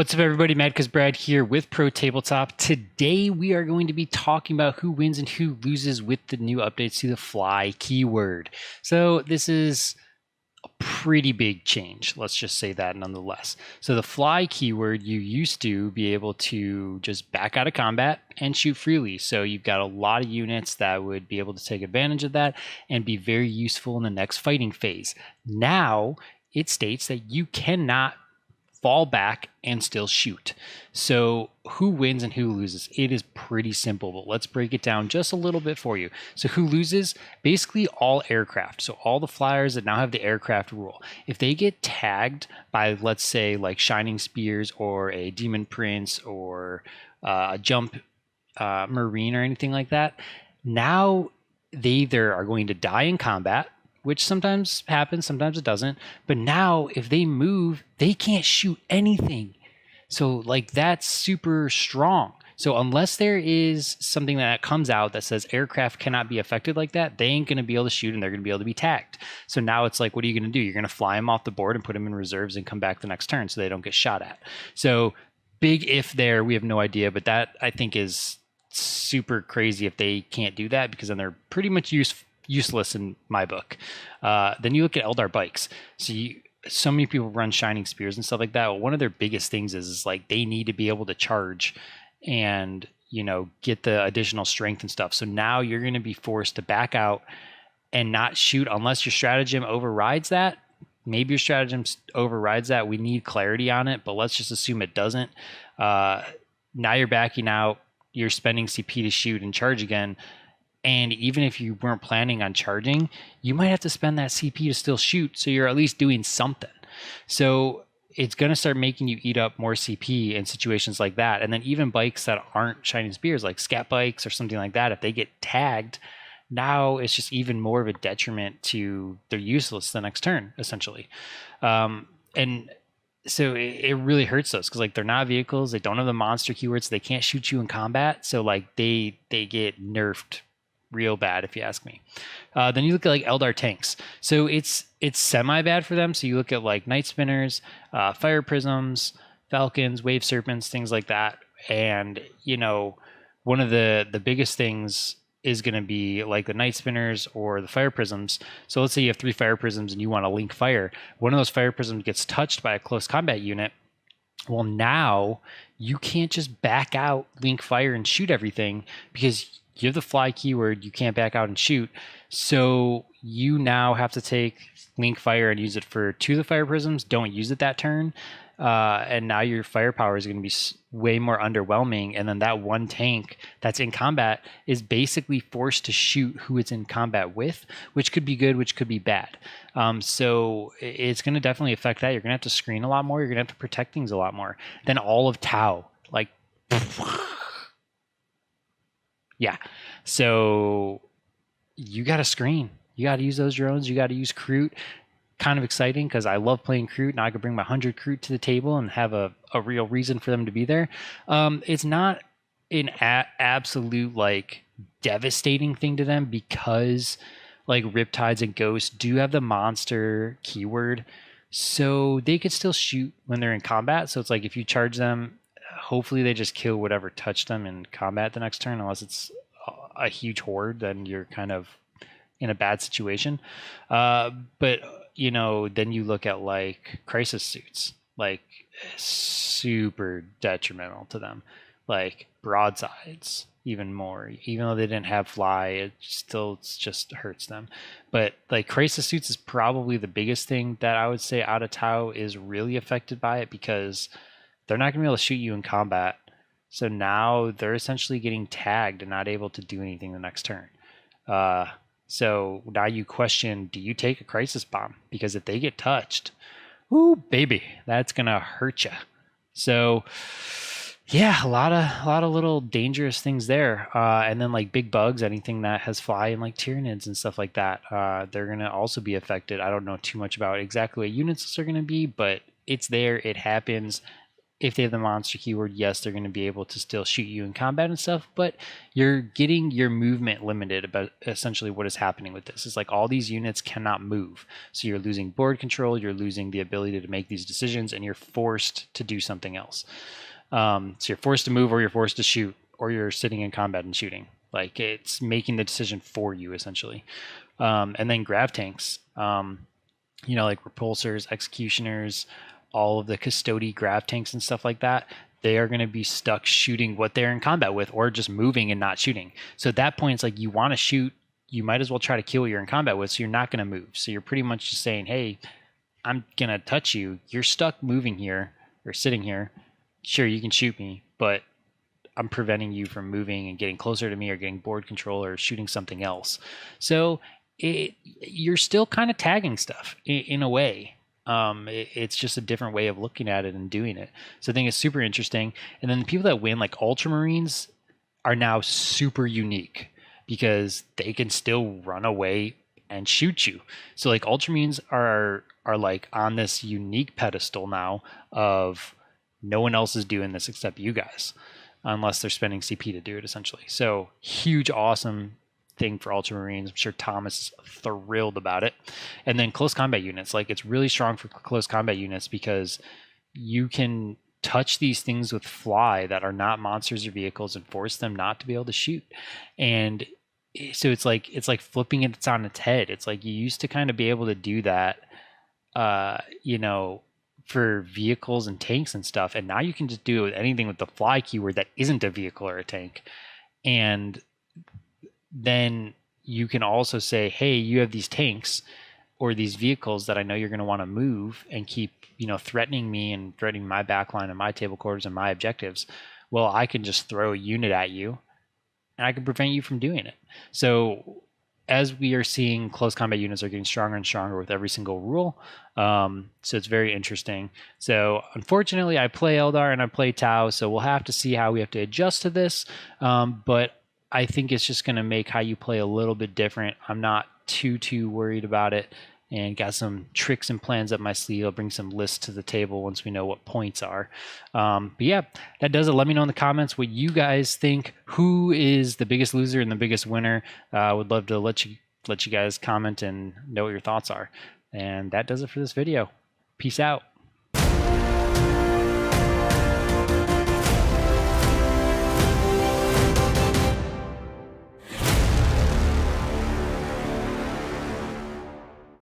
What's up, everybody? Mad 'Cause Brad here with Pro Tabletop. Today we are going to be talking about who wins and who loses with the new updates to the fly keyword. So this is a pretty big change. Let's just say that nonetheless. So the fly keyword, you used to be able to just back out of combat and shoot freely. So you've got a lot of units that would be able to take advantage of that and be very useful in the next fighting phase. Now it states that you cannot fall back and still shoot. So who wins and who loses? It is pretty simple, but let's break it down just a little bit for you. So who loses? Basically all aircraft. So all the flyers that now have the aircraft rule. If they get tagged by, let's say, like Shining Spears or a Demon Prince or a Jump Marine or anything like that, now they either are going to die in combat, which sometimes happens, sometimes it doesn't. But now if they move, they can't shoot anything. So like that's super strong. So unless there is something that comes out that says aircraft cannot be affected like that, they ain't going to be able to shoot and they're going to be able to be tagged. So now it's like, what are you going to do? You're going to fly them off the board and put them in reserves and come back the next turn so they don't get shot at. So big if there, we have no idea, but that I think is super crazy if they can't do that, because then they're pretty much useless in my book. Then you look at Eldar bikes. So many people run Shining Spears and stuff like that. Well, one of their biggest things is like they need to be able to charge and, you know, get the additional strength and stuff. So now you're going to be forced to back out and not shoot unless your stratagem overrides that. Maybe your stratagem overrides that. We need clarity on it, but let's just assume it doesn't. Now you're backing out. You're spending CP to shoot and charge again. And even if you weren't planning on charging, you might have to spend that CP to still shoot. So you're at least doing something. So it's going to start making you eat up more CP in situations like that. And then even bikes that aren't Shining Spears, like scat bikes or something like that, if they get tagged, now it's just even more of a detriment to they're useless the next turn, essentially. And so it really hurts us because like they're not vehicles. They don't have the monster keywords. So they can't shoot you in combat. So like they get nerfed real bad, if you ask me. Then you look at like Eldar tanks. So it's semi bad for them. So you look at like Night Spinners, Fire Prisms, Falcons, Wave Serpents, things like that. And you know, one of the biggest things is going to be like the Night Spinners or the Fire Prisms. So let's say you have 3 Fire Prisms and you want to link fire. One of those Fire Prisms gets touched by a close combat unit. Well, now you can't just back out, link fire, and shoot everything because you have the fly keyword. You can't back out and shoot. So you now have to take link fire and use it for 2 of the Fire Prisms. Don't use it that turn. And now your firepower is going to be way more underwhelming. And then that one tank that's in combat is basically forced to shoot who it's in combat with, which could be good, which could be bad. So it's going to definitely affect that. You're going to have to screen a lot more. You're going to have to protect things a lot more. Then all of Tau, like, yeah. So you got to screen. You got to use those drones. You got to use Kroot. Kind of exciting because I love playing Kroot. Now I can bring my 100 Kroot to the table and have a real reason for them to be there. It's not an absolute like devastating thing to them because like Riptides and Ghosts do have the monster keyword. So they could still shoot when they're in combat. So it's like if you charge them, hopefully they just kill whatever touched them in combat the next turn, unless it's a huge horde, then you're kind of in a bad situation. But you know, then you look at like crisis suits, like super detrimental to them, like broadsides even more, even though they didn't have fly, it just hurts them. But like crisis suits is probably the biggest thing that I would say out of Tau is really affected by it, because they're not gonna be able to shoot you in combat. So now they're essentially getting tagged and not able to do anything the next turn. So now you question, do you take a crisis bomb? Because if they get touched, ooh, baby, that's going to hurt you. So yeah, a lot of little dangerous things there. And then like big bugs, anything that has fly and like Tyranids and stuff like that, they're going to also be affected. I don't know too much about exactly what units are going to be, but it's there. It happens. if they have the monster keyword, yes, they're going to be able to still shoot you in combat and stuff, but you're getting your movement limited. About essentially what is happening with this is like all these units cannot move. So you're losing board control, you're losing the ability to make these decisions, and you're forced to do something else. So you're forced to move, or you're forced to shoot, or you're sitting in combat and shooting. Like it's making the decision for you essentially. And then grav tanks, like repulsors, executioners, all of the custody grav tanks and stuff like that, they are going to be stuck shooting what they're in combat with, or just moving and not shooting. So at that point, it's like you want to shoot, you might as well try to kill what you're in combat with, so you're not going to move. So you're pretty much just saying, hey, I'm going to touch you. You're stuck moving here or sitting here. Sure, you can shoot me, but I'm preventing you from moving and getting closer to me or getting board control or shooting something else. So you're still kind of tagging stuff in a way. It's just a different way of looking at it and doing it. So I think it's super interesting. And then the people that win, like Ultramarines, are now super unique because they can still run away and shoot you. So like Ultramarines are like on this unique pedestal now of no one else is doing this except you guys, unless they're spending CP to do it essentially. So huge, awesome thing for Ultramarines. I'm sure Thomas is thrilled about it. And then close combat units, like it's really strong for close combat units because you can touch these things with fly that are not monsters or vehicles and force them not to be able to shoot. And so it's like flipping it on its head. It's like you used to kind of be able to do that, for vehicles and tanks and stuff, and now you can just do it with anything with the fly keyword that isn't a vehicle or a tank. And then you can also say, hey, you have these tanks or these vehicles that I know you're going to want to move and keep, threatening me and threatening my backline and my table quarters and my objectives. Well, I can just throw a unit at you and I can prevent you from doing it. So as we are seeing, close combat units are getting stronger and stronger with every single rule. So it's very interesting. So unfortunately, I play Eldar and I play Tau, so we'll have to see how we have to adjust to this. But I think it's just going to make how you play a little bit different. I'm not too worried about it, and got some tricks and plans up my sleeve. I'll bring some lists to the table once we know what points are. But yeah, that does it. Let me know in the comments what you guys think. Who is the biggest loser and the biggest winner? I would love to let you guys comment and know what your thoughts are. And that does it for this video. Peace out.